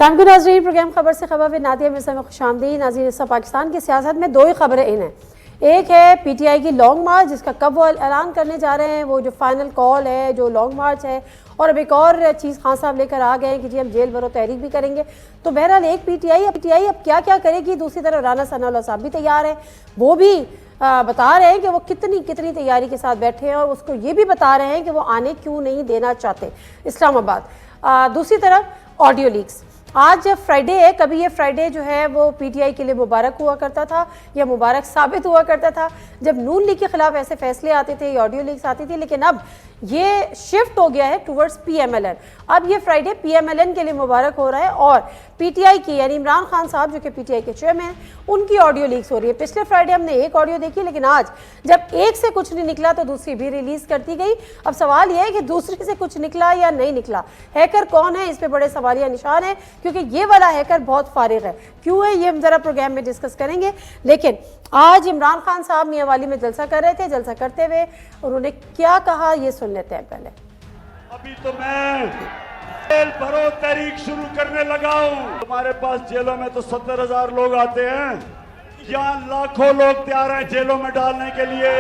السلام علیکم ناظرین، پروگرام خبر سے خبر نادیہ مرزا میں خوش آمدید۔ ناظرین، اس وقت پاکستان کی سیاست میں دو ہی خبریں ہیں۔ ایک ہے پی ٹی آئی کی لانگ مارچ، جس کا کب وہ اعلان کرنے جا رہے ہیں، وہ جو فائنل کال ہے جو لانگ مارچ ہے، اور اب ایک اور چیز خان صاحب لے کر آ گئے ہیں کہ جی ہم جیل بھرو تحریک بھی کریں گے۔ تو بہرحال ایک پی ٹی آئی اب کیا کیا کرے گی، دوسری طرف رانا ثناء اللہ صاحب بھی تیار ہیں، وہ بھی بتا رہے ہیں کہ وہ کتنی تیاری کے ساتھ بیٹھے ہیں، اور اس کو یہ بھی بتا رہے ہیں کہ وہ آنے کیوں نہیں دینا چاہتے اسلام آباد۔ دوسری طرف آڈیو لیکس، آج فرائیڈے ہے، کبھی یہ فرائیڈے جو ہے وہ پی ٹی آئی کے لیے مبارک ہوا کرتا تھا یا مبارک ثابت ہوا کرتا تھا جب نون لیگ کے خلاف ایسے فیصلے آتے تھے یا آڈیو لیکس آتی تھی، لیکن اب یہ شفٹ ہو گیا ہے towards P M L N. اب یہ Friday P M L N کے لیے مبارک ہو رہا ہے، اور پی ٹی آئی کی یعنی عمران خان صاحب جو کہ پی ٹی آئی کے چیئرمین ہیں، ان کی آڈیو لیکس ہو رہی ہے۔ پچھلے فرائیڈے ہم نے ایک آڈیو دیکھی، لیکن آج جب ایک سے کچھ نہیں نکلا تو دوسری بھی ریلیز کر دی گئی۔ اب سوال یہ ہے کہ دوسری سے کچھ نکلا یا نہیں نکلا، ہیکر کون ہے، اس پہ بڑے سوالیہ نشان ہیں، کیونکہ یہ والا ہیکر بہت فارغ ہے۔ کیوں ہے یہ ہم ذرا پروگرام میں ڈسکس کریں گے، لیکن آج عمران خان صاحب میاں والی میں جلسہ کر رہے تھے۔ جلسہ کرتے ہوئے انہوں نے کیا کہا یہ سن لیتے ہیں پہلے۔ ابھی تو میں جیل بھرو تحریک شروع کرنے لگا ہوں۔ تمہارے پاس جیلوں میں تو 70,000 لوگ آتے ہیں، یہاں لاکھوں لوگ تیار ہیں جیلوں میں ڈالنے کے لیے۔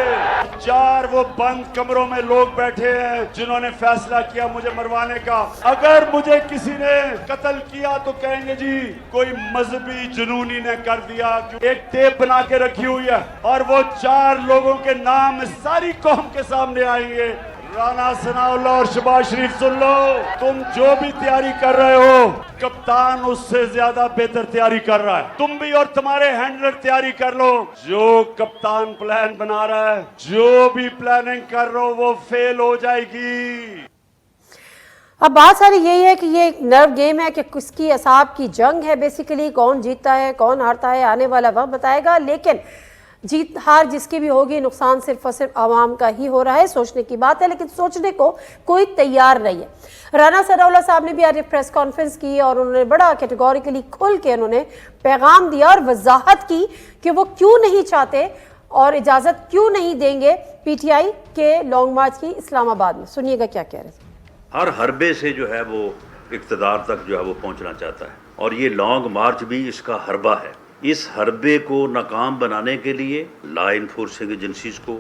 4 وہ بند کمروں میں لوگ بیٹھے ہیں جنہوں نے فیصلہ کیا مجھے مروانے کا۔ اگر مجھے کسی نے قتل کیا تو کہیں گے جی کوئی مذہبی جنونی نے کر دیا۔ ایک ٹیپ بنا کے رکھی ہوئی ہے، اور وہ 4 لوگوں کے نام ساری قوم کے سامنے آئیں گے۔ رانا ثناء اللہ اور شہباز شریف، سن لو، تم جو بھی تیاری کر رہے ہو کپتان اس سے زیادہ بہتر تیاری کر رہا ہے۔ تم بھی اور تمہارے ہینڈلر تیاری کر لو۔ جو کپتان پلان بنا رہا ہے، جو بھی پلاننگ کر رہا ہو، وہ فیل ہو جائے گی۔ اب بات ساری یہی ہے کہ یہ ایک نرو گیم ہے کہ کس کی اعصاب کی جنگ ہے، بیسیکلی کون جیتتا ہے کون ہارتا ہے آنے والا وقت بتائے گا، لیکن جیت ہار جس کی بھی ہوگی نقصان صرف اور صرف عوام کا ہی ہو رہا ہے۔ سوچنے کی بات ہے، لیکن سوچنے کو کوئی تیار نہیں ہے۔ رانا ثناء اللہ صاحب نے بھی آج ایک پریس کانفرنس کی، اور انہوں نے بڑا کیٹیگوریکلی کھل کے انہوں نے پیغام دیا اور وضاحت کی کہ وہ کیوں نہیں چاہتے اور اجازت کیوں نہیں دیں گے پی ٹی آئی کے لانگ مارچ کی اسلام آباد میں۔ سنیے گا کیا کہہ رہے تھے۔ ہر حربے سے جو ہے وہ اقتدار تک جو ہے وہ پہنچنا چاہتا ہے، اور یہ لانگ مارچ بھی اس کا حربہ ہے۔ اس حربے کو ناکام بنانے کے لیے لا انفورسنگ ایجنسیز کو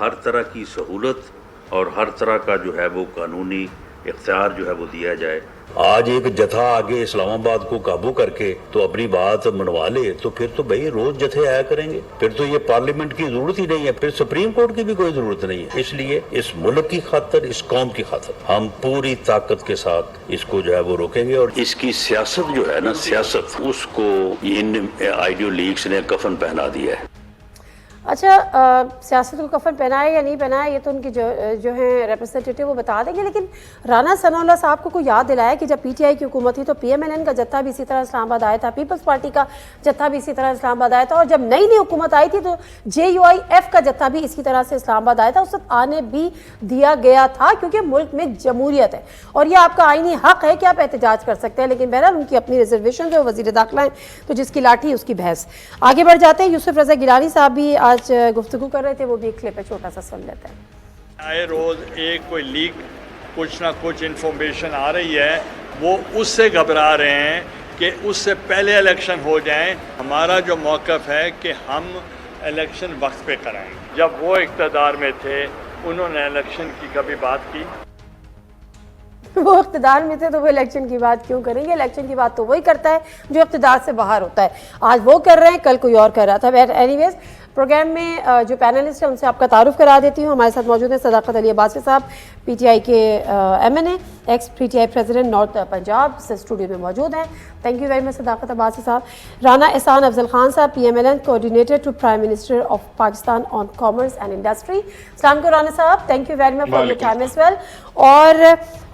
ہر طرح کی سہولت اور ہر طرح کا جو ہے وہ قانونی اختیار جو ہے وہ دیا جائے۔ آج ایک جتھا آگے اسلام آباد کو قابو کر کے تو اپنی بات منوا لے تو پھر تو بھائی روز جتھے آیا کریں گے، پھر تو یہ پارلیمنٹ کی ضرورت ہی نہیں ہے، پھر سپریم کورٹ کی بھی کوئی ضرورت نہیں ہے۔ اس لیے اس ملک کی خاطر، اس قوم کی خاطر ہم پوری طاقت کے ساتھ اس کو جو ہے وہ روکیں گے، اور اس کی سیاست جو ہے نا، سیاست اس کو ان آئیڈیو لیگس نے کفن پہنا دیا ہے۔ اچھا، سیاست کو کفن پہنائے یا نہیں پہنائے یہ تو ان کی جو ہیں ریپرزنٹیٹیو وہ بتا دیں گے، لیکن رانا ثناء اللہ صاحب کو یاد دلایا کہ جب پی ٹی آئی کی حکومت تھی تو پی ایم ایل این کا جتھا بھی اسی طرح اسلام آباد آیا تھا، پیپلز پارٹی کا جتھا بھی اسی طرح اسلام آباد آیا تھا، اور جب نئی حکومت آئی تھی تو جے یو آئی ایف کا جتھا بھی اسی طرح سے اسلام آباد آیا تھا۔ اس وقت آنے بھی دیا گیا تھا کیونکہ ملک میں جمہوریت ہے، اور یہ آپ کا آئینی حق ہے کہ آپ احتجاج کر سکتے ہیں، لیکن بہرحال ان کی اپنی ریزرویشن جو وزیر داخلہ ہیں تو جس کی لاٹھی اس کی بھینس۔ آگے بڑھ جاتے ہیں، یوسف رضا گیلانی صاحب بھی آج گفتگو کر رہے تھے، وہ بھی ایک کلپ ہے چھوٹا سا سن لیتے ہیں۔ آئے روز ایک کوئی لیک کچھ نہ کچھ انفارمیشن آ رہی ہے، وہ اس سے گھبرا رہے ہیں کہ اس سے پہلے الیکشن ہو جائیں۔ ہمارا جو موقف ہے کہ ہم الیکشن وقت پہ کرائیں۔ جب وہ اقتدار میں تھے انہوں نے الیکشن کی کبھی بات کی؟ وہ اقتدار میں تھے تو وہ الیکشن کی بات کیوں کریں گے؟ الیکشن کی بات تو وہی کرتا ہے جو اقتدار سے باہر ہوتا ہے۔ آج وہ کر رہے ہیں، کل کوئی اور کر رہا تھا۔ اینی ویز پروگرام میں جو پینلسٹ ہیں ان سے آپ کا تعارف کرا دیتی ہوں۔ ہمارے ساتھ موجود ہیں صداقت علی عباسی صاحب، پی ٹی آئی کے M N A, ex P T I president north Punjab سے اسٹوڈیو میں موجود ہیں۔ تھینک یو ویری مچ صداقت عباسی صاحب۔ رانا احسان Afzal Khan sahab, P M L N coordinator to prime minister of Pakistan on commerce and industry. السلام علیکم Rana sahab, thank you very much for your time as well. اور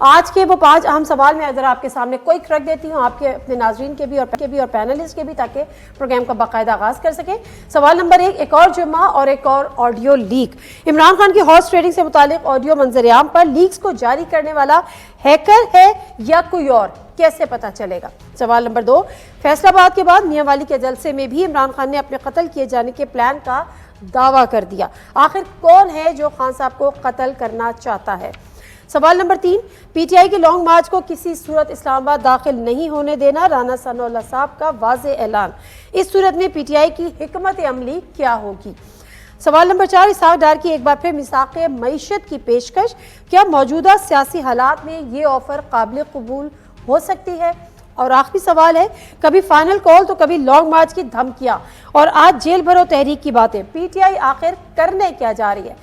آج کے وہ 5 اہم سوال میں ذرا آپ کے سامنے کوئک رکھ دیتی ہوں، آپ کے اپنے ناظرین کے بھی اور پینلسٹ کے بھی، تاکہ پروگرام کا باقاعدہ آغاز کر سکیں۔ سوال نمبر 1، ایک اور جمعہ اور ایک اور آڈیو لیک۔ عمران خان کی ہارس ٹریڈنگ سے متعلق آڈیو منظر عام پر لیکس کو جاری کرنے والا ہیکر ہے یا کوئی اور، کیسے پتہ چلے گا؟ سوال نمبر 2، فیصل آباد کے بعد میاں والی کے جلسے میں بھی عمران خان نے اپنے قتل کیے جانے کے پلان کا دعویٰ کر دیا، آخر کون ہے جو خان صاحب کو قتل کرنا چاہتا ہے؟ سوال نمبر 3، پی ٹی آئی کے لانگ مارچ کو کسی صورت اسلام آباد داخل نہیں ہونے دینا، رانا ثناء اللہ صاحب کا واضح اعلان۔ اس صورت میں پی ٹی آئی کی حکمت عملی کیا ہوگی؟ سوال نمبر 4، اسحاق ڈار کی ایک بار پھر میثاق معیشت کی پیشکش، کیا موجودہ سیاسی حالات میں یہ آفر قابل قبول ہو سکتی ہے؟ اور آخری سوال ہے، کبھی فائنل کال تو کبھی لانگ مارچ کی دھمکیاں اور آج جیل بھرو تحریک کی باتیں، پی ٹی آئی آخر کرنے کیا جا رہی ہے؟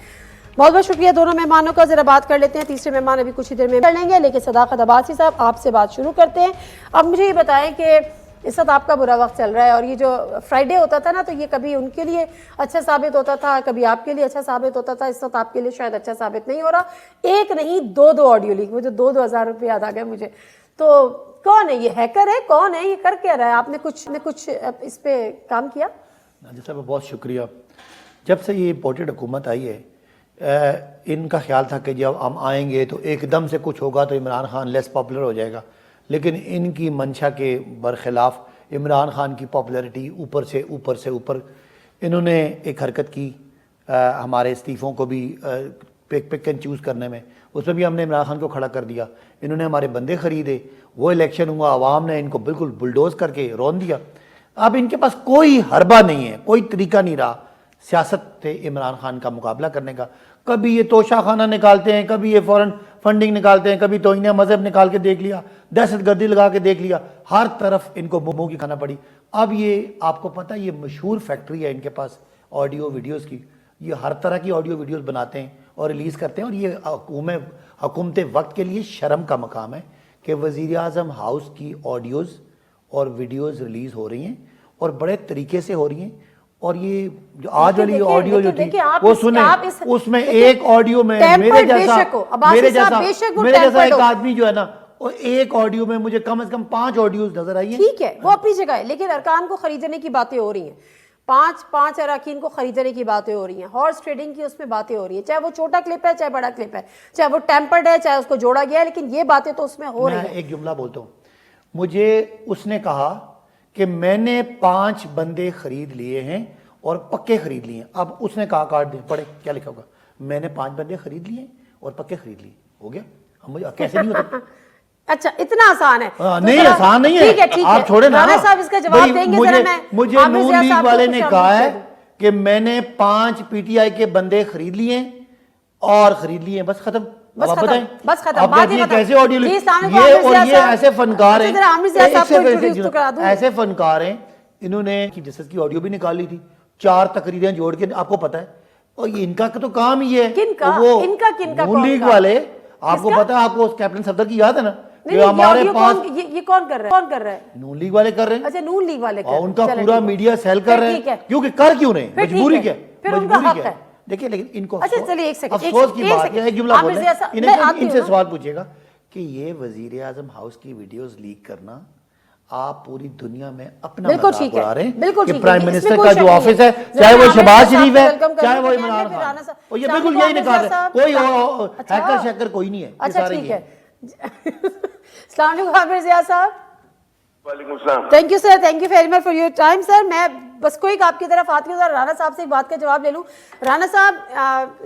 بہت بہت شکریہ دونوں مہمانوں کا۔ ذرا بات کر لیتے ہیں، تیسرے مہمان ابھی کچھ ہی دیر میں کر لیں گے، لیکن صداقت عباسی صاحب آپ سے بات شروع کرتے ہیں۔ اب مجھے یہ بتائیں کہ اس وقت آپ کا برا وقت چل رہا ہے، اور یہ جو فرائیڈے ہوتا تھا نا، تو یہ کبھی ان کے لیے اچھا ثابت ہوتا تھا، کبھی آپ کے لیے اچھا ثابت ہوتا تھا، اس وقت آپ کے لیے شاید اچھا ثابت نہیں ہو رہا۔ ایک نہیں دو آڈیو لیک، مجھے 2,000 روپے یاد آ گئے مجھے۔ تو کون ہے یہ؟ ہیکر ہے؟ کون ہے یہ؟ کر کیا رہا ہے؟ آپ نے کچھ اس پہ کام کیا؟ جی صاحب بہت شکریہ۔ جب سے یہ امپورٹڈ حکومت آئی ہے، ان کا خیال تھا کہ جب ہم آئیں گے تو ایک دم سے کچھ ہوگا تو عمران خان لیس پاپولر ہو جائے گا، لیکن ان کی منشا کے برخلاف عمران خان کی پاپولیرٹی اوپر سے اوپر انہوں نے ایک حرکت کی ہمارے استعفوں کو بھی پک اینڈ چوز کرنے میں، اس میں بھی ہم نے عمران خان کو کھڑا کر دیا۔ انہوں نے ہمارے بندے خریدے، وہ الیکشن ہوا، عوام نے ان کو بالکل بلڈوز کر کے رون دیا۔ اب ان کے پاس کوئی حربہ نہیں ہے، کوئی طریقہ نہیں رہا سیاست سے عمران خان کا مقابلہ کرنے کا۔ کبھی یہ توشہ خانہ نکالتے ہیں، کبھی یہ فورن فنڈنگ نکالتے ہیں، کبھی توہین مذہب نکال کے دیکھ لیا، دہشت گردی لگا کے دیکھ لیا، ہر طرف ان کو منہ کی کھانا پڑی۔ اب یہ آپ کو پتہ، یہ مشہور فیکٹری ہے ان کے پاس آڈیو ویڈیوز کی، یہ ہر طرح کی آڈیو ویڈیوز بناتے ہیں اور ریلیز کرتے ہیں، اور یہ حکومت وقت کے لیے شرم کا مقام ہے کہ وزیر اعظم ہاؤس کی آڈیوز اور ویڈیوز ریلیز ہو رہی ہیں اور بڑے طریقے سے ہو رئی ہیں۔ اور یہ جو آج والی آڈیو جو تھی وہ سنیں، اس میں ایک آڈیو میں میرے جیسا ایک آدمی جو ہے نا، ایک آڈیو میں مجھے کم از کم 5 آڈیوز نظر آئی ہیں۔ ٹھیک ہے، وہ اپنی جگہ ہے، لیکن ارکان کو خریدنے کی باتیں ہو رہی ہیں، پانچ اراکین کو خریدنے کی باتیں ہو رہی ہیں، ہارس ٹریڈنگ کی اس میں باتیں ہو رہی ہیں، چاہے وہ چھوٹا کلپ ہے چاہے بڑا کلپ ہے، چاہے وہ ٹیمپرڈ ہے چاہے اس کو جوڑا گیا ہے، لیکن یہ باتیں تو اس میں ہو رہی ہیں۔ میں ایک جملہ بولتا ہوں، مجھے اس نے کہا کہ میں نے 5 بندے خرید لیے ہیں اور پکے خرید لیے ہیں۔ اب اس نے کہا کارڈ دیں، پڑھے کیا لکھا ہوگا، میں نے 5 بندے خرید لیے اور پکے خرید لیے، ہو گیا۔ اب مجھے کیسے نہیں ہوتا؟ اچھا اتنا آسان ہے؟ نہیں آسان نہیں ہے، آپ چھوڑے نا۔ رانا صاحب اس کا جواب دیں گے ذرا۔ مجھے نون لیگ والے نے کہا ہے کہ میں نے 5 پی ٹی آئی کے بندے خرید لیے اور خرید لیے، بس ختم۔ بس ختم، آپ دیکھیے کیسے آڈیو یہ، اور یہ ایسے فنکار ہیں، ایسے فنکار ہیں، انہوں نے جسٹس کی آڈیو بھی نکالی تھی، 4 تقریریں جوڑ کے، آپ کو پتہ ہے، اور ان کا تو کام ہی ہے۔ وہ نون لیگ والے، آپ کو پتہ ہے، آپ کو کیپٹن صفدر کی یاد ہے نا، کہ ہمارے پاس یہ کون کر رہا ہے؟ نون لیگ والے کر رہے ہیں۔ اچھا نون لیگ والے کر رہے ہیں، ان کا پورا میڈیا سیل کر رہے ہیں، کیونکہ کر کیوں نہیں، مجبوری کیا، مجبوری کیا۔ دیکھیں لیکن ان کو افسوس کی بات ہے، ایک جملہ بولیں، ان سے سوال پوچھے گا کہ یہ وزیر اعظم ہاؤس کی ویڈیوز لیک کرنا، آپ پوری دنیا میں اپنا مذاق اڑا رہے ہیں کہ پرائم منسٹر کا جو آفس ہے، چاہے وہ شہباز شریف ہے چاہے وہ عمران خان، اور یہ بالکل یہی نکال رہے ہیں، کوئی ہیکر شیکر کوئی نہیں ہے۔ اچھا ٹھیک ہے، السلام علیکم عامر ضیاء صاحب۔ وعلیکم السلام۔ Thank you sir, thank you very much for your time sir. میں بس کوئی آپ کی طرف آتی ہوں، رانا صاحب سے ایک بات کا جواب لے لوں۔ رانا صاحب،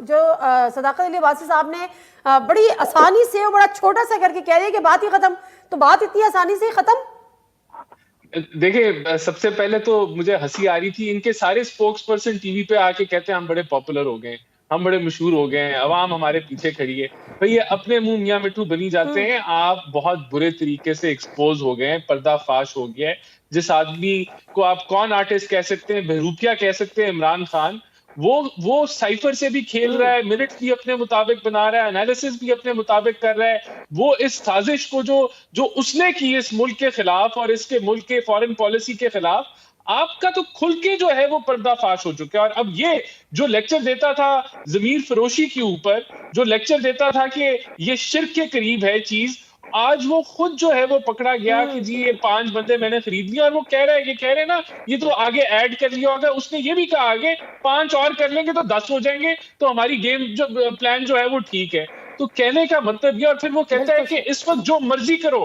جو صداقت علی عباسی صاحب نے بڑی آسانی سے اور بڑا چھوٹا سا کر کے کہہ رہے ہیں کہ بات ہی ختم، تو بات اتنی آسانی سے ختم؟ دیکھیں، سب سے پہلے تو مجھے ہنسی آ رہی تھی، ان کے سارے اسپوکس پرسن ٹی وی پہ آ کے کہتے ہیں ہم بڑے پاپولر ہو گئے، ہم بڑے مشہور ہو گئے ہیں، عوام ہمارے پیچھے کھڑی ہے۔ بھئی یہ اپنے منہ میاں مٹھو بنی جاتے ہیں، آپ بہت برے طریقے سے ایکسپوز ہو گئے ہیں، پردہ فاش ہو گیا ہے۔ جس آدمی کو آپ کون آرٹسٹ کہہ سکتے ہیں، بہروپیہ کہہ سکتے ہیں، عمران خان، وہ سائفر سے بھی کھیل رہا ہے، منٹس بھی اپنے مطابق بنا رہا ہے، انالیسس بھی اپنے مطابق کر رہا ہے۔ وہ اس سازش کو جو اس نے کی اس ملک کے خلاف اور اس کے ملک کے فارن پالیسی کے خلاف، آپ کا تو کھل کے جو ہے وہ پردہ فاش ہو چکا ہے۔ اور اب یہ جو لیکچر دیتا تھا ضمیر فروشی کے اوپر، جو لیکچر دیتا تھا کہ یہ شرک کے قریب ہے چیز، آج وہ خود جو ہے وہ پکڑا گیا کہ جی یہ 5 بندے میں نے خرید لیا، اور وہ کہہ رہا ہے، یہ کہہ رہے نا یہ تو آگے ایڈ کر لیا ہوگا۔ اس نے یہ بھی کہا آگے 5 اور کر لیں گے تو 10 ہو جائیں گے، تو ہماری گیم جو پلان جو ہے وہ ٹھیک ہے۔ تو کہنے کا مطلب یہ، اور پھر وہ کہتا ہے کہ اس وقت جو مرضی کرو،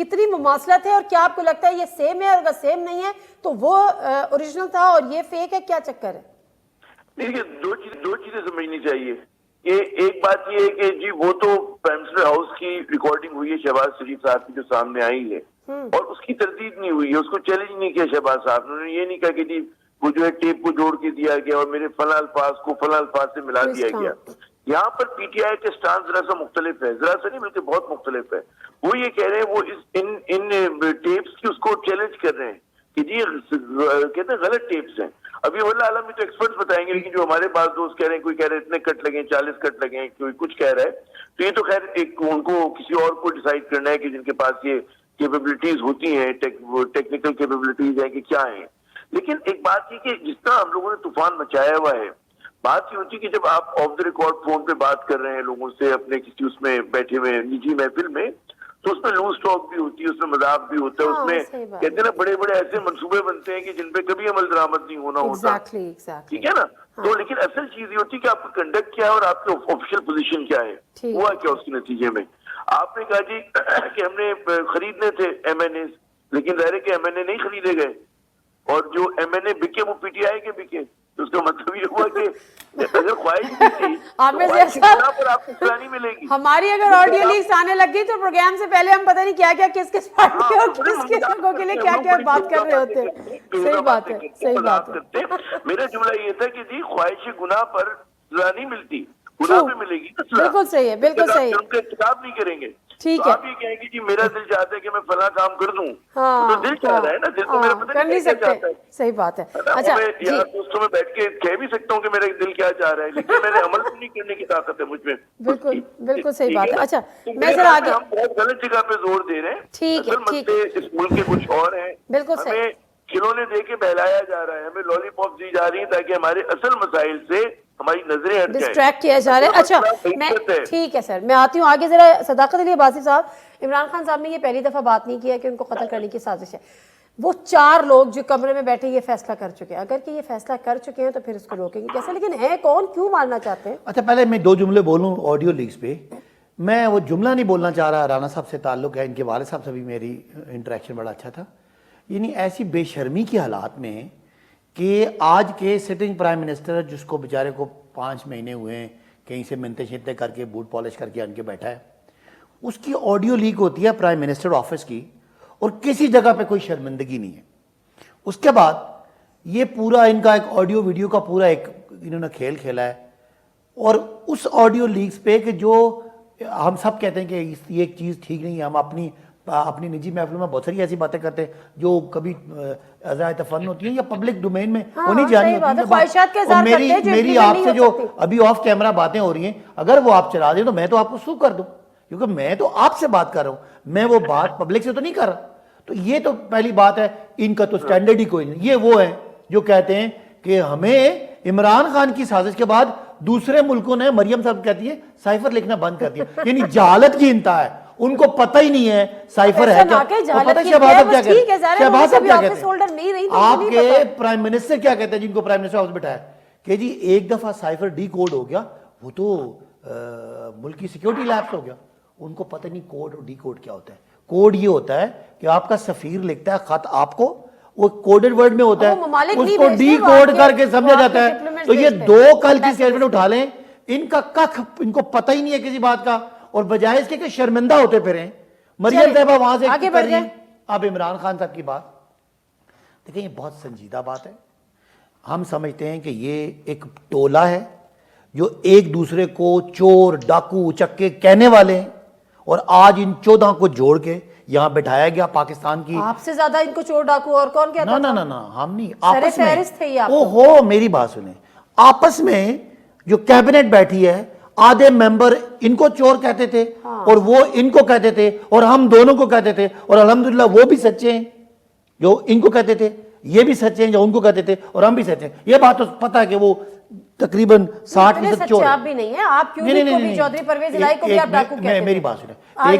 کتنی مماثلت ہے اور کیا آپ کو لگتا ہے یہ سیم ہے، اور اگر سیم نہیں ہے تو وہ اوریجنل تھا اور یہ فیک ہے، کیا چکر ہے؟ دیکھیے دو چیزیں سمجھنی چاہیے کہ ایک بات یہ ہے کہ جی وہ تو پرائم منسٹر ہاؤس کی ریکارڈنگ ہوئی ہے شہباز شریف صاحب کی جو سامنے آئی ہے اور اس کی تردید نہیں ہوئی ہے، اس کو چیلنج نہیں کیا شہباز صاحب نے، انہوں نے یہ نہیں کہا کہ جی وہ جو ہے ٹیپ کو جوڑ کے دیا گیا اور میرے فلاں الفاظ کو فلاں الفاظ سے ملا دیا گیا۔ یہاں پر پی ٹی آئی کے سٹانس ذرا سا مختلف ہے، ذرا سا نہیں بلکہ بہت مختلف ہے۔ وہ یہ کہہ رہے ہیں وہ ان ٹیپس کی اس کو چیلنج کر رہے ہیں کہ جی کہتے ہیں غلط ٹیپس ہیں۔ ابھی واللہ عالم میں تو ایکسپرٹس بتائیں گے، لیکن جو ہمارے پاس دوست کہہ رہے ہیں، کوئی کہہ رہے ہیں اتنے کٹ لگیں 40 کٹ لگیں، کوئی کچھ کہہ رہا ہے، تو یہ تو خیر ایک ان کو کسی اور کو ڈیسائیڈ کرنا ہے کہ جن کے پاس یہ کیپیبلٹیز ہوتی ہیں، ٹیکنیکل کیپیبلٹیز ہیں کہ کیا ہیں۔ لیکن ایک بات یہ کہ جس طرح ہم لوگوں نے طوفان مچایا ہوا ہے، بات یہ ہوتی ہے کہ جب آپ آف دا ریکارڈ فون پہ بات کر رہے ہیں لوگوں سے اپنے کسی اس میں بیٹھے ہوئے نجی محفل میں، تو اس میں لوز ٹاک بھی ہوتی ہے، اس میں مذاق بھی ہوتا ہے، اس میں کہتے ہیں نا بڑے بڑے ایسے منصوبے بنتے ہیں کہ جن پہ کبھی عمل درآمد نہیں ہونا ہوتا، ٹھیک ہے نا؟ تو لیکن اصل چیز یہ ہوتی ہے کہ آپ کا کنڈکٹ کیا ہے اور آپ کی آفیشیل پوزیشن کیا ہے، ہوا کیا اس کے نتیجے میں۔ آپ نے کہا جی کہ ہم نے خریدنے تھے ایم این اے، لیکن ظاہر ہے کہ ایم این اے نہیں خریدے گئے، اور جو ایم این اے بکے وہ پی ٹی آئی کے بکے، تو اس کا مطلب یہ ہوا کہ اگر خواہش بھی تھی پر آپ کو سزا نہیں ملے گی۔ ہماری اگر آڈیو لیکس آنے لگ گئی تو پروگرام سے پہلے ہم پتہ نہیں کیا کیا کس کس پارٹی اور کس کس جگہوں کے لیے کیا کیا بات کر رہے ہوتے ہیں۔ صحیح بات ہے، صحیح بات ہے۔ میرا جملہ یہ تھا کہ جی خواہش گناہ پر سزا نہیں ملتی، گناہ پہ ملے گی نا سزا۔ بالکل صحیح ہے، بالکل صحیح ہے۔ ان کا ارتکاب نہیں کریں گے، ٹھیک تو ہے، آپ یہ کہیں گے جی میرا دل چاہتا ہے کہ میں فلاں کام کر دوں، تو دل چاہ رہا ہے نا، دل تو میرا پتہ کر نہیں کیا چاہتا سکتے، ہے۔ صحیح بات ہے۔ اچھا یار دوستوں میں بیٹھ کے کہہ بھی سکتا ہوں کہ میرا دل کیا چاہ رہا ہے، لیکن میں نے عمل نہیں کرنے کی طاقت ہے مجھ میں۔ بالکل بالکل صحیح بات ہے۔ اچھا میں ذرا آگے، ہم بہت غلط جگہ پہ زور دے رہے ہیں، ٹھیک ہے، اصل مسئلے اس ملک کے کچھ اور ہیں، بالکل صحیح، ہمیں کھلونے دے کے بہلایا جا رہا ہے، ہمیں لالی پاپ دی جا رہی ہیں تاکہ ہمارے اصل مسائل سے ہماری نظریں ہٹ جائیں، ڈسٹریکٹ کیا جا رہا ہے۔ اچھا میں ٹھیک ہے سر، میں آتی ہوں آگے ذرا صداقت علی عباسی صاحب۔ عمران خان صاحب نے یہ پہلی دفعہ بات نہیں کیا کہ ان کو قتل کرنے کی سازش ہے۔ وہ 4 لوگ جو کمرے میں بیٹھے یہ فیصلہ کر چکے ہیں، اگر کہ یہ فیصلہ کر چکے ہیں تو پھر اس کو روکیں گے کیسے؟ لیکن ہے کون، کیوں مارنا چاہتے ہیں؟ اچھا پہلے میں 2 جملے بولوں آڈیو لیکس پہ۔ میں وہ جملہ نہیں بولنا چاہ رہا، رانا صاحب سے تعلق ہے، ان کے والد صاحب سے بھی میری انٹریکشن بڑا اچھا تھا۔ یعنی ایسی بے شرمی کی حالات میں کہ آج کے سٹنگ پرائم منسٹر جس کو بیچارے کو 5 مہینے ہوئے ہیں کہیں سے منتے شنتے کر کے بوٹ پالش کر کے ان کے بیٹھا ہے، اس کی آڈیو لیک ہوتی ہے پرائم منسٹر آفس کی، اور کسی جگہ پہ کوئی شرمندگی نہیں ہے۔ اس کے بعد یہ پورا ان کا ایک آڈیو ویڈیو کا پورا ایک انہوں نے کھیل کھیلا ہے، اور اس آڈیو لیکس پہ کہ جو ہم سب کہتے ہیں کہ یہ ایک چیز ٹھیک نہیں ہے، ہم اپنی نجی محفلوں میں بہت ساری ایسی باتیں کرتے ہیں جو کبھی عزائے فن ہوتی ہیں یا پبلک ڈومین میں ہونی جانی ہوتی ہیں، اور میری آپ سے جو ابھی آف کیمرہ باتیں ہو رہی ہیں اگر وہ آپ چلا دیں تو میں تو آپ کو سو کر دوں، کیونکہ میں تو آپ سے بات کر رہا ہوں، میں وہ بات پبلک سے تو نہیں کر رہا۔ تو یہ تو پہلی بات ہے، ان کا تو سٹینڈرڈ ہی کوئی نہیں۔ یہ وہ ہیں جو کہتے ہیں کہ ہمیں عمران خان کی سازش کے بعد دوسرے ملکوں نے، مریم صاحب کہتی ہے سائفر لکھنا بند کر دیا، یعنی جہالت کی انتہا ہے، ان کو پتہ ہی نہیں ہے سائفر ہے کیا۔ شہباز صاحب کیا کہتے ہیں، شہباز صاحب کیا کہتے ہیں، آپ کے پرائم منسٹر کیا کہتے ہیں جن کو پرائم منسٹر ہاؤس بٹھایا کہ جی ایک دفعہ سائفر ڈی کوڈ ہو گیا وہ تو ملک کی سیکیورٹی لیپس ہو گیا۔ ان کو پتہ نہیں کوڈ اور ڈی کوڈ کیا ہوتا ہے۔ کوڈ یہ ہوتا ہے کہ آپ کا سفیر لکھتا ہے خط آپ کو، وہ کوڈڈ ورڈ میں ہوتا ہے، اس کو ڈی کوڈ کر کے سمجھا جاتا ہے۔ تو یہ 2 کل کی اسٹیٹمنٹ اٹھا لیں، ان کا کخ ان کو پتہ ہی نہیں ہے کسی بات کا، اور بجائے اس کے کہ شرمندہ ہوتے پھریں۔ مریم صاحبہ وہاں سے کر رہی ہیں۔ اب عمران خان صاحب کی بات دیکھیں، یہ بہت سنجیدہ بات ہے۔ ہم سمجھتے ہیں کہ یہ ایک ٹولہ ہے جو ایک دوسرے کو چور ڈاکو چکے کہنے والے ہیں، اور آج ان 14 کو جوڑ کے یہاں بٹھایا گیا پاکستان کی۔ آپ سے زیادہ ان کو چور ڈاکو اور کون کہتا تھا؟ نا ہم نہیں، آپس میں میری بات سنیں، آپس میں جو کیبنٹ بیٹھی ہے آدھے ممبر ان کو چور کہتے تھے اور وہ ان کو کہتے تھے اور ہم دونوں کو کہتے تھے، اور الحمدللہ وہ بھی سچے ہیں جو ان کو کہتے تھے، یہ بھی سچے ہیں جو ان کو کہتے تھے، اور ہم بھی سچے ہیں۔ یہ بات تو پتہ ہے کہ وہ تقریباً 60% چور آپ بھی نہیں ہیں، آپ کیوں نہیں کبھی چودھری پرویز الہی کو بھی آپ ڈاکو کہتے ہیں؟ میری بات سنیں،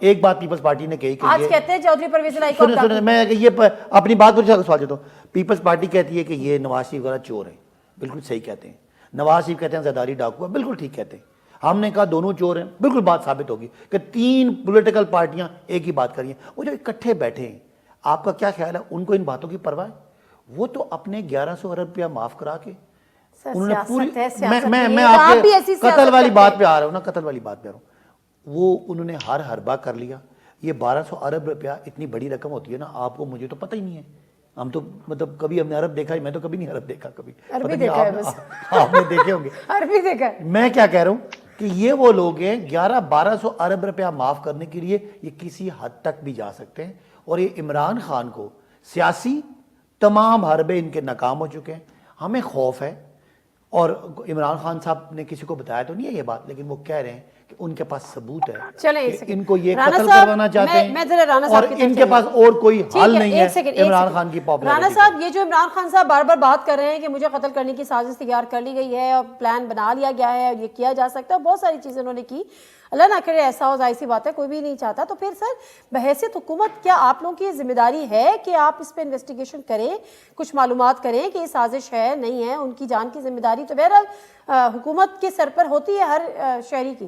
ایک بات پیپلز پارٹی نے کہی کہ آج کہتے ہیں چودھری پرویز الہی کو ڈاکو۔ میں یہ اپنی بات پر سوال دیتا ہوں، پیپلز پارٹی کہتی ہے کہ یہ نواز شریف والا چور ہے، بالکل صحیح کہتے ہیں۔ نواز شریف کہتے ہیں زرداری ڈاکو ہے، بالکل ٹھیک کہتے ہیں۔ ہم نے کہا دونوں چور ہیں، بالکل بات ثابت ہوگی کہ 3 پولیٹیکل پارٹیاں ایک ہی بات کر رہی ہیں. وہ جو اکٹھے بیٹھے ہیں، آپ کا کیا خیال ہے ان کو ان باتوں کی پرواہ ہے؟ وہ تو اپنے 1100 ارب روپیہ معاف کرا کے انہوں نے پوری، میں آپ کے قتل والی بات پہ آ رہا ہوں نا، قتل والی بات پہ آ رہا ہوں، وہ انہوں نے ہر حربہ کر لیا. یہ 1200 ارب روپیہ اتنی بڑی رقم ہوتی ہے نا، آپ کو مجھے تو پتہ ہی نہیں ہے. ہم تو مطلب کبھی ہم نے عرب دیکھا ہی، میں تو کبھی نہیں عرب دیکھا، کبھی عربی دیکھا ہے بس. آپ نے دیکھے ہوں گے. عربی دیکھا ہے. میں کیا کہہ رہا ہوں کہ یہ وہ لوگ ہیں 1100-1200 ارب روپیہ معاف کرنے کے لیے یہ کسی حد تک بھی جا سکتے ہیں. اور یہ عمران خان کو سیاسی تمام حربے ان کے ناکام ہو چکے ہیں. ہمیں خوف ہے، اور عمران خان صاحب نے کسی کو بتایا تو نہیں ہے یہ بات، لیکن وہ کہہ رہے ہیں کہ ان کے پاس ثبوت ہے کہ ان کو یہ قتل کروانا چاہتے ہیں اور ان کے پاس اور کوئی حل نہیں ہے عمران خان کی پاپولیرٹی. رانا صاحب، یہ جو عمران خان صاحب بار بار بات کر رہے ہیں کہ مجھے قتل کرنے کی سازش تیار کر لی گئی ہے اور پلان بنا لیا گیا ہے اور یہ کیا جا سکتا ہے، بہت ساری چیزیں انہوں نے کی، اللہ نہ کرے ایسا ہو، ظاہر سی بات ہے کوئی بھی نہیں چاہتا. تو پھر سر بحیثیت حکومت کیا آپ لوگوں کی یہ ذمہ داری ہے کہ آپ اس پہ انویسٹیگیشن کریں، کچھ معلومات کریں کہ یہ سازش ہے نہیں ہے؟ ان کی جان کی ذمہ داری تو بہرحال حکومت کے سر پر ہوتی ہے ہر شہری کی.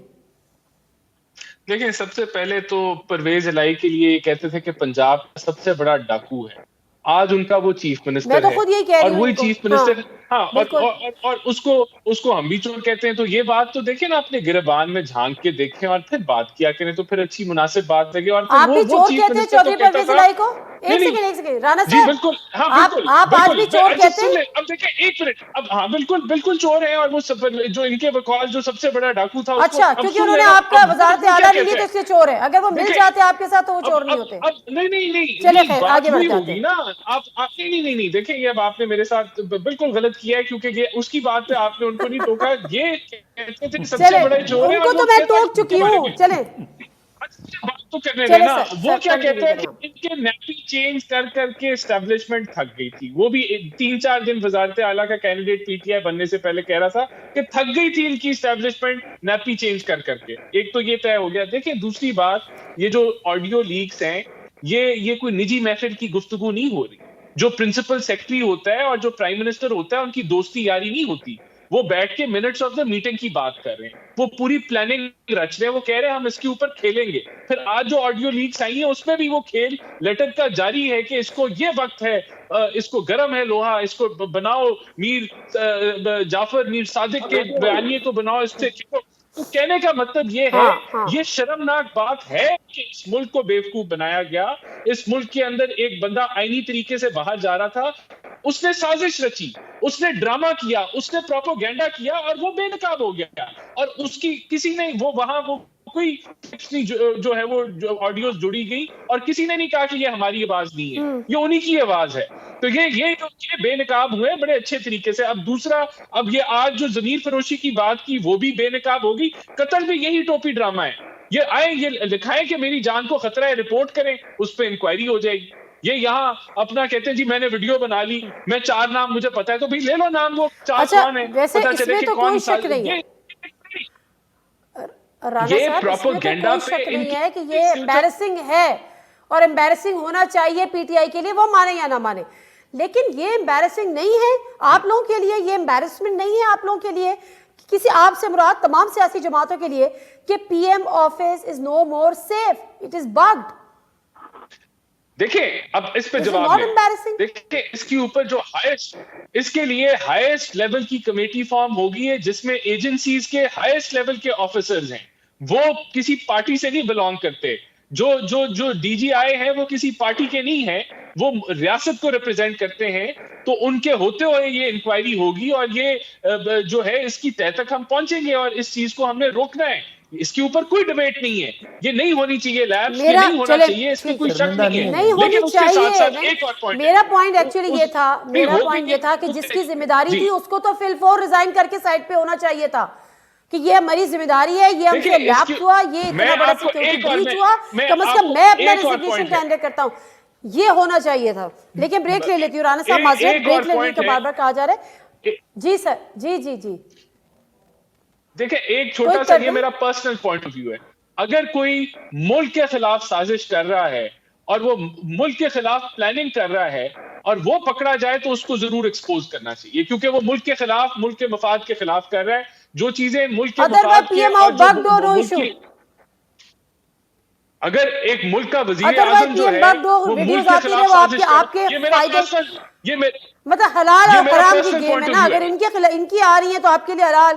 دیکھیں، سب سے پہلے تو پرویز الہی کے لیے یہ کہتے تھے کہ پنجاب کا سب سے بڑا ڈاکو ہے. آج ان کا وہ چیف منسٹر ہے اور وہی چیف منسٹر، ہاں، اور اس کو ہم بھی چور کہتے ہیں. تو یہ بات تو دیکھیں نا، اپنے گریبان میں جھانک کے دیکھیں اور پھر بات کیا کریں تو پھر اچھی مناسب بات لگے. اور آپ بھی چور کہتے ہیں چودھری پرویز الہی کو؟ ایک سیکنڈ رانا جی صاحب، بالکل، ہاں بالکل، آپ آج بھی چور کہتے ہیں؟ اب دیکھیں ایک منٹ، اب ہاں بالکل چور ہیں. اور وہ جو ان کے بقول جو سب سے بڑا ڈاکو تھا، اچھا، کیونکہ انہوں نے آپ کا وزارت اعلیٰ نہیں لی تو اس لیے چور ہے. اگر وہ مل جاتے آپ کے ساتھ تو وہ چور نہیں ہوتے. نہیں، چلے خیر، آگے بڑھ جاتے ہیں. نا آپ نہیں دیکھیں، یہ اب آپ نے میرے ساتھ بالکل غلط کیا ہے، کیونکہ یہ اس کی بات پہ آپ نے ان کو نہیں ٹوکا. یہ کہتے تھے سب سے بڑے چور ہیں، ان کو تو میں ٹوک چکی ہوں. چلیں بات تو کرنے دینا. وہ کیا کہتے ہیں کہ ان کے نیپی چینج کر کے اسٹیبلشمنٹ تھک گئی تھی. وہ بھی 3-4 دن وزارت اعلیٰ کا کینڈیڈیٹ پی ٹی آئی بننے سے پہلے کہہ رہا تھا کہ تھک گئی تھی ان کی اسٹیبلشمنٹ نیپی چینج کر کے. ایک تو یہ طے ہو گیا. دیکھیں دوسری بات، یہ جو آڈیو لیکس ہیں، یہ کوئی نجی محفل کی گفتگو نہیں ہو رہی. جو پرنسپل سیکرٹری ہوتا ہے اور جو پرائم منسٹر ہوتا ہے، ان کی دوستی یاری نہیں ہوتی. وہ بیٹھ کے منٹس آف دا میٹنگ کی بات کر رہے ہیں، وہ پوری پلاننگ رچ رہے ہیں. وہ کہہ رہے ہیں ہم اس کے اوپر کھیلیں گے. پھر آج جو آڈیو لیکس آئی ہیں اس میں بھی وہ کھیل لیٹر کا جاری ہے کہ اس کو یہ وقت ہے، اس کو گرم ہے لوہا، اس کو بناؤ، میر جعفر میر صادق کے بیانیے کو بناؤ، اس سے کھیلو. تو کہنے کا مطلب یہ ہے، یہ شرمناک بات ہے کہ اس ملک کو بیوقوف بنایا گیا. اس ملک کے اندر ایک بندہ آئینی طریقے سے باہر جا رہا تھا، اس نے سازش رچی، اس نے ڈرامہ کیا، اس نے پروپیگنڈا کیا اور وہ بے نقاب ہو گیا. اور اس کی کسی نے وہاں کوئی جو ہے وہ آڈیوز جڑی گئی اور کسی نے نہیں کہا کہ یہ ہماری آواز نہیں ہے، یہ انہی کی آواز ہے. تو یہ بے نقاب ہوئے بڑے اچھے طریقے سے. اب دوسرا، اب یہ آج جو ضمیر فروشی کی بات کی وہ بھی بے نقاب ہوگی. قتل بھی یہی ٹوپی ڈرامہ ہے. یہ آئے، یہ لکھائیں کہ میری جان کو خطرہ ہے، رپورٹ کریں، اس پہ انکوائری ہو جائے گی. یہ یہاں اپنا کہتے ہیں جی میں نے ویڈیو بنا لی، میں 4 نام مجھے پتا ہے، تو بھائی لے لو نام، وہ 4 کون ہیں، پتا چلے کہ کون. رانا صاحب، اس میں تو کوئی شک نہیں ہے کہ یہ امبیرسنگ ہے اور امبیرسنگ ہونا چاہیے پی ٹی آئی کے لیے، وہ مانے یا نہ مانے. لیکن یہ امبیرسنگ نہیں ہے آپ لوگوں کے لیے، یہ امبیرسمنٹ نہیں ہے آپ لوگوں کے لیے، کسی آپ سے مراد تمام سیاسی جماعتوں کے لیے، کہ P M office is no more safe, it is bugged. دیکھیں اب اس پہ جواب دیں. دیکھیں اس کے اوپر جو اس کے لیے ہائیسٹ لیول کی کمیٹی فارم ہوگی ہے، جس میں ایجنسیز کے ہائیسٹ لیول کے آفیسرز ہیں. وہ کسی پارٹی سے نہیں بلانگ کرتے. جو ڈی جی آئی ہیں وہ کسی پارٹی کے نہیں ہیں، وہ ریاست کو ریپرزینٹ کرتے ہیں. تو ان کے ہوتے ہوئے یہ انکوائری ہوگی اور یہ جو ہے اس کی تہ تک ہم پہنچیں گے اور اس چیز کو ہم نے روکنا ہے. اس کے اوپر کوئی ڈیبیٹ نہیں ہے. یہ نہیں ہونی چاہیے لیبس، یہ نہیں ہونا چاہیے، اس میں کوئی شک نہیں ہے. نہیں ہونی چاہیے. میرا پوائنٹ ایکچولی یہ تھا کہ جس کی ذمہ داری تھی اس کو تو فی الفور ریزائن کر کے سائڈ پہ ہونا چاہیے تھا کہ یہ ہماری ذمہ داری ہے، یہ ہم سے لیپس ہوا، یہ اتنا بڑا سیکیورٹی بریچ ہوا، کم از کم میں اپنا ریزگنیشن کینڈیڈیٹ کرتا ہوں. یہ ہونا چاہیے تھا. لیکن بریک لے لیتی ہوں رانا صاحب، معذرت، بریک لینے کے بار بار کہا جا رہا ہے. جی سر، جی دیکھیں ایک چھوٹا سا، یہ میرا پرسنل پوائنٹ آف ویو ہے. اگر کوئی ملک کے خلاف سازش کر رہا ہے اور وہ ملک کے خلاف پلاننگ کر رہا ہے اور وہ پکڑا جائے تو اس کو ضرور ایکسپوز کرنا چاہیے، کیونکہ وہ ملک کے خلاف، ملک کے مفاد کے خلاف کر رہا ہے. جو چیزیں ملک کے Otherwise مفاد کے PM اور out backdoor, no ملک issue. کی اگر ایک ملک کا وزیر Otherwise اعظم جو PM ہے backdoor وہ videos ملک کے آتی ہیں خلاف وہ سازش آپ کے یہ میرا فائدے پرسنل مطلب حلال اور میرا حرام کی personal گیم point ہے of نا. view اگر ان کی آ رہی ہیں تو آپ کے لیے حلال,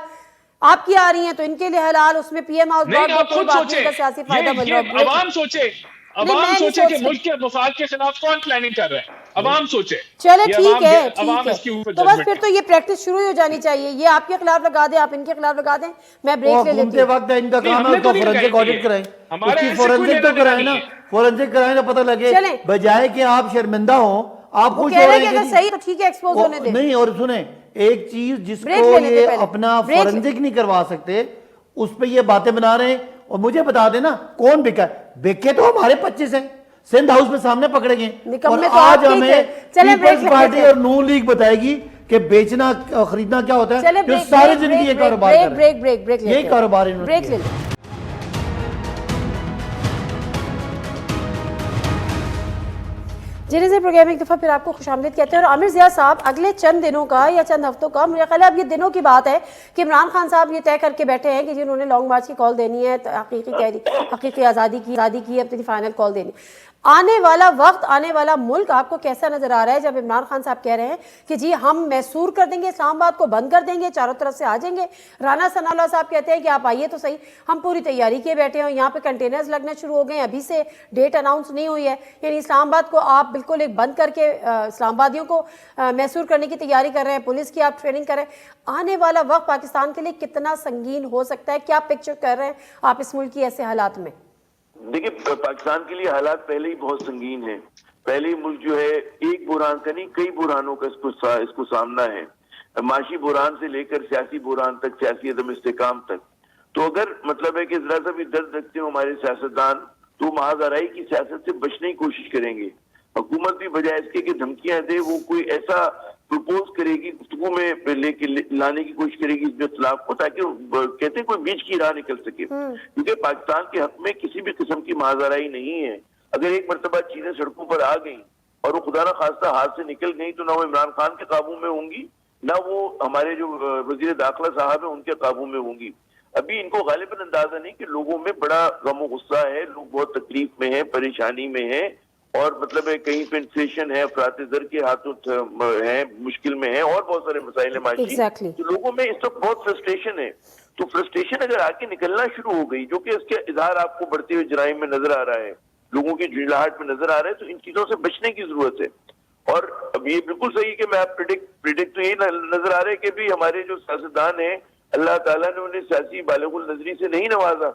آپ کی آ رہی ہیں تو ان کے لیے حلال, اس میں پی ایم آؤٹ نہیں. آپ کوئی خود بات نہیں کا سیاسی فائدہ سوچیں, بن رہا یہ عوام سوچے, عوام سوچے کہ ملک کے مفاد کے خلاف کون پلاننگ کر رہا ہے, عوام سوچے. چلے یہ ٹھیک ہے, عوام ٹھیک اس کے ہے. اوپر تو بس judgment پھر تو یہ پریکٹس شروع ہی ہو جانی چاہیے. یہ آپ کے خلاف لگا دیں, آپ ان کے خلاف لگا دیں. میں بریک لے لیتی گھومتے ہوں. وقت ان کا نہیں, کام ہم ہے نے اس تو کو نہیں فورنسک لگائی آڈٹ کرائیں, ہمارا اس کی ایسے کوئی فورنسک لینا تو دینا کرائیں نہیں نا, ہے. فورنسک کرائیں تو پتہ لگے, چلیں. بجائے کہ آپ شرمندہ ہوں آپ وہ خوش کہہ ہو رہے رہے ہیں کہ ہیں اگر صحیح تو ٹھیک ہے ایکسپوز ہونے دیں. نہیں. اور سنیں ایک چیز جس بریک کو لے لیتے یہ پہلے. اپنا بریک لے. فورنسک نہیں کروا سکتے اس پہ یہ باتیں بنا رہے ہیں. اور مجھے بتا دینا کون بکا ہے, بکے تو ہمارے 25 ہیں سندھ ہاؤس میں سامنے پکڑے گئے, اور نکمے تو آپ آج کے ہی ہمیں تھے. چلیں بریک پیپلز لے پارٹی لیتے اور نون لیگ بتائے گی کہ بیچنا خریدنا کیا ہوتا ہے. چلے جو سارے زندگی یہ کاروبار کر رہے ہیں, بریک یہی کاروبار انہوں نے بریک کیا. لے لیں. جنہیں سے پروگرام ایک دفعہ پھر آپ کو خوش آمدید کہتے ہیں. اور عامر ضیاء صاحب اگلے چند دنوں کا یا چند ہفتوں کا, مجھے خیال ہے اب یہ دنوں کی بات ہے کہ عمران خان صاحب یہ طے کر کے بیٹھے ہیں کہ جنہوں نے لانگ مارچ کی کال دینی ہے, حقیقی آزادی کی اپنی فائنل کال دینی. آنے والا وقت, آنے والا ملک آپ کو کیسا نظر آ رہا ہے جب عمران خان صاحب کہہ رہے ہیں کہ جی ہم محصور کر دیں گے, اسلام آباد کو بند کر دیں گے, چاروں طرف سے آ جائیں گے. رانا ثناء اللہ صاحب کہتے ہیں کہ آپ آئیے تو صحیح, ہم پوری تیاری کیے بیٹھے ہیں, یہاں پہ کنٹینرز لگنا شروع ہو گئے ہیں, ابھی سے ڈیٹ اناؤنس نہیں ہوئی ہے. یعنی اسلام آباد کو آپ بالکل ایک بند کر کے اسلام آبادیوں کو محصور کرنے کی تیاری کر رہے ہیں, پولیس کی آپ ٹریننگ کر رہے ہیں. آنے والا وقت پاکستان کے لیے کتنا سنگین ہو سکتا ہے, کیا پکچر کر رہے ہیں آپ اس ملک کی ایسے حالات میں؟ دیکھیں پاکستان کے لیے حالات پہلے ہی بہت سنگین ہیں. پہلے ہی ملک جو ہے ایک بحران کا نہیں کئی بحرانوں کا اس کو سامنا ہے, معاشی بحران سے لے کر سیاسی بحران تک, سیاسی عدم استحکام تک. تو اگر مطلب ہے کہ ذرا سا بھی درد رکھتے ہو ہمارے سیاستدان تو محاذ آرائی کی سیاست سے بچنے کی کوشش کریں گے. حکومت بھی بجائے اس کے کہ دھمکیاں دے وہ کوئی ایسا پروپوز کرے گی, گفتگو میں لے کے لانے کی کوشش کرے گی اس اختلاف کو, تاکہ کہتے ہیں کوئی بیچ کی راہ نکل سکے. کیونکہ پاکستان کے حق میں کسی بھی قسم کی معذرائی نہیں ہے. اگر ایک مرتبہ چیزیں سڑکوں پر آ گئیں اور وہ خدا نہ خواستہ ہاتھ سے نکل گئی تو نہ وہ عمران خان کے قابو میں ہوں گی, نہ وہ ہمارے جو وزیر داخلہ صاحب ہیں ان کے قابو میں ہوں گی. ابھی ان کو غالباً اندازہ نہیں کہ لوگوں میں بڑا غم و غصہ ہے, لوگ بہت تکلیف میں ہیں, پریشانی میں ہیں, اور مطلب ہے کہیں پہ انفلیشن ہے, افراط زر کے ہاتھوں ہیں, مشکل میں ہیں, اور بہت سارے مسائل ہیں معاشی. تو لوگوں میں اس وقت بہت فرسٹریشن ہے. تو فرسٹریشن اگر آ کے نکلنا شروع ہو گئی, جو کہ اس کے اظہار آپ کو بڑھتے ہوئے جرائم میں نظر آ رہا ہے, لوگوں کی جھنجھلاہٹ میں نظر آ رہا ہے, تو ان چیزوں سے بچنے کی ضرورت ہے. اور اب یہ بالکل صحیح کہ میں آپ پریڈکٹ تو یہ نظر آ رہا ہے کہ بھی ہمارے جو سیاستدان ہیں اللہ تعالیٰ نے انہیں سیاسی بالغ النظری سے نہیں نوازا,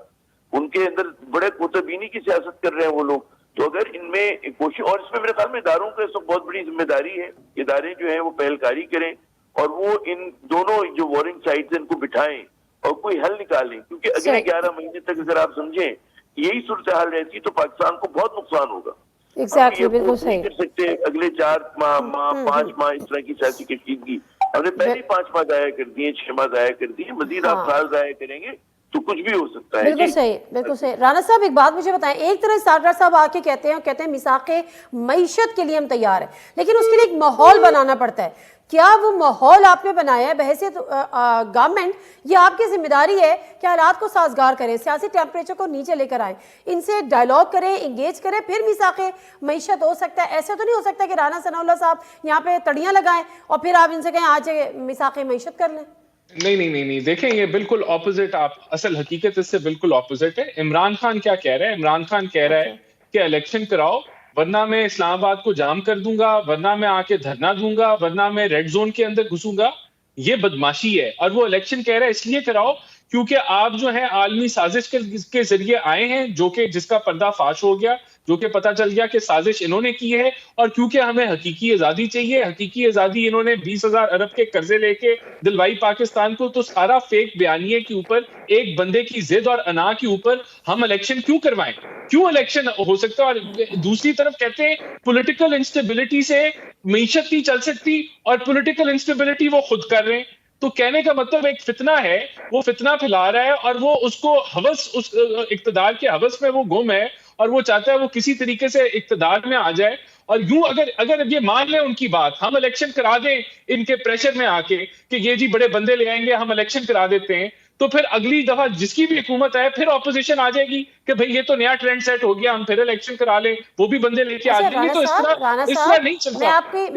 ان کے اندر بڑے کوتبینی کی سیاست کر رہے ہیں وہ لوگ. تو اگر ان میں کوشش, اور اس میں میرے خیال میں اداروں کا اس وقت بہت بڑی ذمہ داری ہے, ادارے جو ہیں وہ پہلکاری کریں اور وہ ان دونوں جو وارنگ سائڈز ان کو بٹھائیں اور کوئی حل نکالیں. کیونکہ اگلے 11 مہینے تک اگر آپ سمجھیں یہی صورتحال رہتی تو پاکستان کو بہت نقصان ہوگا. بالکل صحیح. کر سکتے اگلے 4 ماہ 5 ماہ اس طرح کی سیاسی کشیدگی, ہم نے پہلے 5 ماہ ضائع کر دیے, 6 ماہ ضائع کر دیے, مزید آپ سال ضائع کریں گے تو کچھ بھی ہو سکتا ہے. بالکل صحیح, بالکل صحیح. رانا صاحب ایک بات مجھے بتائیں, ایک طرح سارڈر صاحب آ کے کہتے ہیں میثاق معیشت کے لیے ہم تیار ہیں, لیکن اس کے لیے ایک ماحول بنانا پڑتا ہے. کیا وہ ماحول آپ نے بنایا ہے بحیثیت گورنمنٹ؟ یہ آپ کی ذمہ داری ہے کہ حالات کو سازگار کریں, سیاسی ٹیمپریچر کو نیچے لے کر آئیں, ان سے ڈائلاگ کریں, انگیج کریں, پھر میثاق معیشت ہو سکتا ہے. ایسے تو نہیں ہو سکتا کہ رانا ثناء اللہ صاحب یہاں پہ تڑیاں لگائیں اور پھر آپ ان سے کہیں آج میثاق معیشت کر لیں. نہیں, دیکھیں یہ بالکل اپوزٹ, آپ اصل حقیقت اس سے بالکل اپوزٹ ہے. عمران خان کیا کہہ رہا ہے؟ عمران خان کہہ رہا ہے کہ الیکشن کراؤ ورنہ میں اسلام آباد کو جام کر دوں گا, ورنہ میں آ کے دھرنا دوں گا, ورنہ میں ریڈ زون کے اندر گھسوں گا. یہ بدماشی ہے. اور وہ الیکشن کہہ رہا ہے اس لیے کراؤ کیونکہ آپ جو ہے عالمی سازش کے ذریعے آئے ہیں, جو کہ جس کا پردہ فاش ہو گیا, جو کہ پتہ چل گیا کہ سازش انہوں نے کی ہے. اور کیونکہ ہمیں حقیقی آزادی چاہیے, حقیقی آزادی انہوں نے 20,000 ارب کے قرضے لے کے دلوائی پاکستان کو, تو سارا فیک بیانیے کے اوپر, ایک بندے کی ضد اور انا کے اوپر ہم الیکشن کیوں کروائیں؟ کیوں الیکشن ہو سکتا ہے؟ اور دوسری طرف کہتے ہیں پولیٹیکل انسٹیبلٹی سے معیشت نہیں چل سکتی, اور پولیٹیکل انسٹیبلٹی وہ خود کر رہے ہیں. تو کہنے کا مطلب ایک فتنہ ہے, وہ فتنہ پھیلا رہا ہے, اور وہ اس کو ہوس, اس اقتدار کے ہوس میں وہ گم ہے, اور وہ چاہتا ہے وہ کسی طریقے سے اقتدار میں آ جائے اور یوں اگر یہ مان لیں ان کی بات, ہم الیکشن کرا دیں ان کے پریشر میں آ کے کہ یہ جی بڑے بندے لے آئیں گے, ہم الیکشن کرا دیتے ہیں, تو پھر اگلی دفعہ جس کی بھی حکومت آئے پھر اپوزیشن آ جائے گی کہ بھئی یہ تو نیا ٹرینڈ سیٹ ہو گیا, ہم پھر الیکشن کرا لیں, وہ بھی بندے لے کے آ جائیں گے. تو اس طرح نہیں چلتا. میں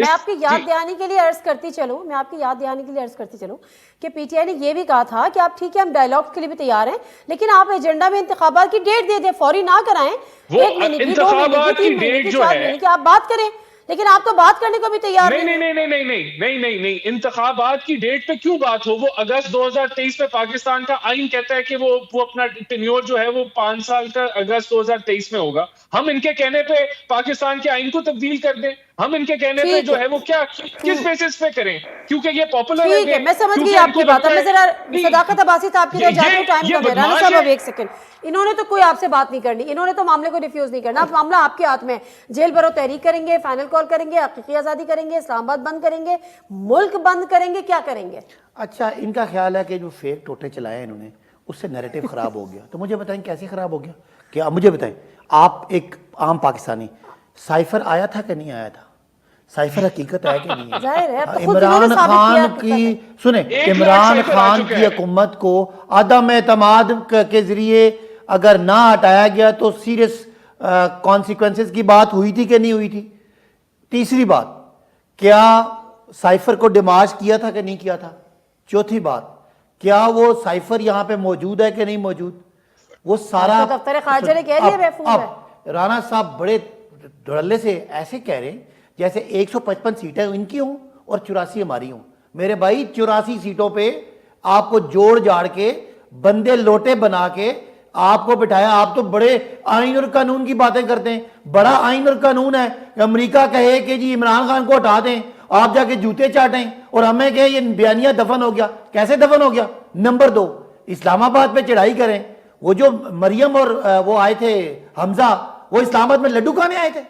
آپ کی یاد دہانی کے لیے عرض کرتی چلوں کہ پی ٹی آئی نے یہ بھی کہا تھا کہ آپ ٹھیک ہے ہم ڈائیلاگ کے لیے بھی تیار ہیں, لیکن آپ ایجنڈا میں انتخابات کی ڈیٹ دے دیں, فوری نہ کرائیں, 1 مہینے کی, 2 مہینے کی, 3 مہینے کی, 4 مہینے کی, آپ بات کریں, لیکن آپ تو بات کرنے کو بھی تیار نہیں. انتخابات کی ڈیٹ پہ کیوں بات ہو, وہ اگست 2023 میں پاکستان کا آئین کہتا ہے کہ وہ اپنا ٹینیور جو ہے وہ 5 سال کا اگست 2023 میں ہوگا. ہم ان کے کہنے پہ پاکستان کے آئین کو تبدیل کر دیں, ہم ان کے کہنے پہ جو ہے وہ کیا کس بیسس پہ کریں, کیونکہ یہ پاپولر ہے. ٹھیک ہے, میں سمجھ گئی آپ کی بات. میں ذرا صداقت عباسی صاحب کی طرف جاتی ہوں, ٹائم کم ہے. رانا صاحب اب 1 سیکنڈ, انہوں نے تو کوئی آپ سے بات نہیں کرنی, انہوں نے تو معاملے کو ڈیفیوز نہیں کرنا, معاملہ آپ کے ہاتھ میں. جیل بھرو تحریک کریں گے, فائنل کال کریں گے, حقیقی آزادی کریں گے, اسلام آباد بند کریں گے, ملک بند کریں گے, کیا کریں گے؟ اچھا, ان کا خیال ہے کہ جو فیک ٹوٹے چلائے انہوں نے اس سے نیریٹو خراب ہو گیا. تو مجھے بتائیں کیسے خراب ہو گیا, کیا مجھے بتائیں. آپ ایک عام پاکستانی, سائفر آیا تھا کہ نہیں آیا تھا؟ سائفر حقیقت ہے کہ نہیں ہے؟ عمران خان کی سنیں, عمران خان کی حکومت کو عدم اعتماد کے ذریعے اگر نہ ہٹایا گیا تو سیریس کانسیکوینسز کی بات ہوئی تھی کہ نہیں ہوئی تھی؟ تیسری بات, کیا سائفر کو ڈیمارچ کیا تھا کہ نہیں کیا تھا؟ چوتھی بات, کیا وہ سائفر یہاں پہ موجود ہے کہ نہیں موجود؟ وہ سارا دفتر خارجہ نے کہہ دیا محفوظ ہے. اب رانا صاحب بڑے دھڑلے سے ایسے کہہ رہے ہیں جیسے 155 سیٹیں ان کی ہوں اور 84 ہماری ہوں. میرے بھائی 84 سیٹوں پہ آپ کو جوڑ جاڑ کے بندے لوٹے بنا کے آپ کو بٹھایا. آپ تو بڑے آئین اور قانون کی باتیں کرتے ہیں. بڑا آئین اور قانون ہے کہ امریکہ کہے کہ جی عمران خان کو ہٹا دیں, آپ جا کے جوتے چاٹیں, اور ہمیں کہیں یہ بیانیہ دفن ہو گیا. کیسے دفن ہو گیا؟ نمبر 2, اسلام آباد پہ چڑھائی کریں. وہ جو مریم اور وہ آئے تھے حمزہ, وہ اسلام آباد میں لڈو کھانے آئے تھے,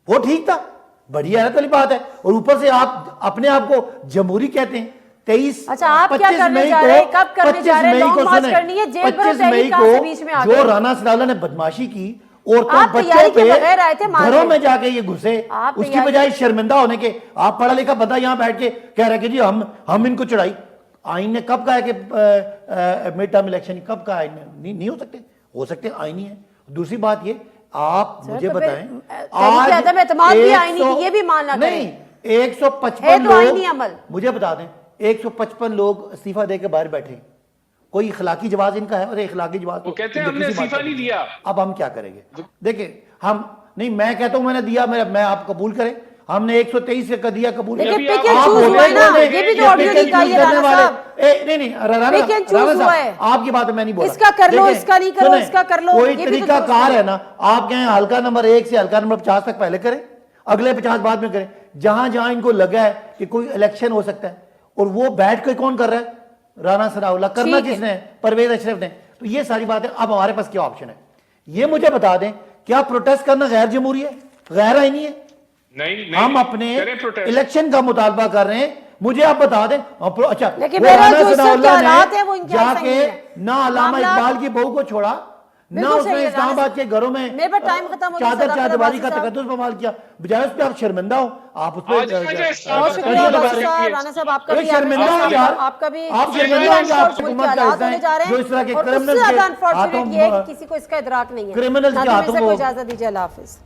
وہ ٹھیک تھا؟ بڑی حیرت والی بات ہے. اور اوپر سے آپ اپنے آپ کو جمہوری کہتے ہیں. 25 مئی کو جو رانا سداولہ نے بدماشی کی عورتوں بچوں پہ گھروں میں جا کے یہ گھسے, اس کی بجائے شرمندہ ہونے کے, آپ پڑھا لکھا بندہ یہاں بیٹھ کے کہہ رہا ہے کہ جی ہم ان کو چڑھائی. آئین نے کب کہا ہے کہ مڈ ٹرم الیکشن کب کہا؟ نہیں ہو سکتے, ہو سکتے آئینی ہے. دوسری بات یہ, آپ مجھے بتائیں, یہ بھی ماننا نہیں 155 لوگ, مجھے بتا دیں 155 لوگ استعفیٰ دے کے باہر بیٹھے, کوئی اخلاقی جواز ان کا ہے؟ اور اخلاقی جواز وہ کہتے ہیں ہم نے استعفیٰ نہیں دیا. اب ہم کیا کریں گے؟ دیکھیں ہم نہیں, میں کہتا ہوں میں نے دیا, میں آپ قبول کریں, ہم نے 123 کا دیا قبول. آپ کی بات میں نہیں بولا, اس کا کر لو, اس کا نہیں کرو, اس کا کر لو. کوئی طریقہ کار ہے نا, آپ کہیں حلقہ نمبر 1 سے حلقہ نمبر 50 تک پہلے کریں, اگلے 50 بعد میں کریں. جہاں جہاں ان کو لگا ہے کہ کوئی الیکشن ہو سکتا ہے, اور وہ بیٹھ کے کون کر رہا ہے؟ رانا ثناءاللہ. کرنا کس نے؟ پرویز اشرف نے. تو یہ ساری باتیں. اب ہمارے پاس کیا آپشن ہے یہ مجھے بتا دیں. کیا پروٹیسٹ کرنا غیر جمہوری ہے, غیر آئینی ہے؟ نہیں, ہم اپنے الیکشن کا مطالبہ کر رہے ہیں, مجھے آپ بتا دیں. اچھا, جا کے نہ علامہ اقبال کی بہو کو چھوڑا, نہ اس نے اسلام آباد کے گھروں میں چادر چادرواری کا تقدس بحال کیا, بجائے اس پہ آپ شرمندہ ہو. آپ اس پہ شرمندہ ہو یار, آپ شرمندہ ہو آپ حکومت کا حصہ ہیں جو اس طرح کے کرمنلز کے ہاتھوں کسی کو اس کا ادراک نہیں ہے. کرمنلز کے ہاتھوں کو اجازت دیجیے. اللہ حافظ.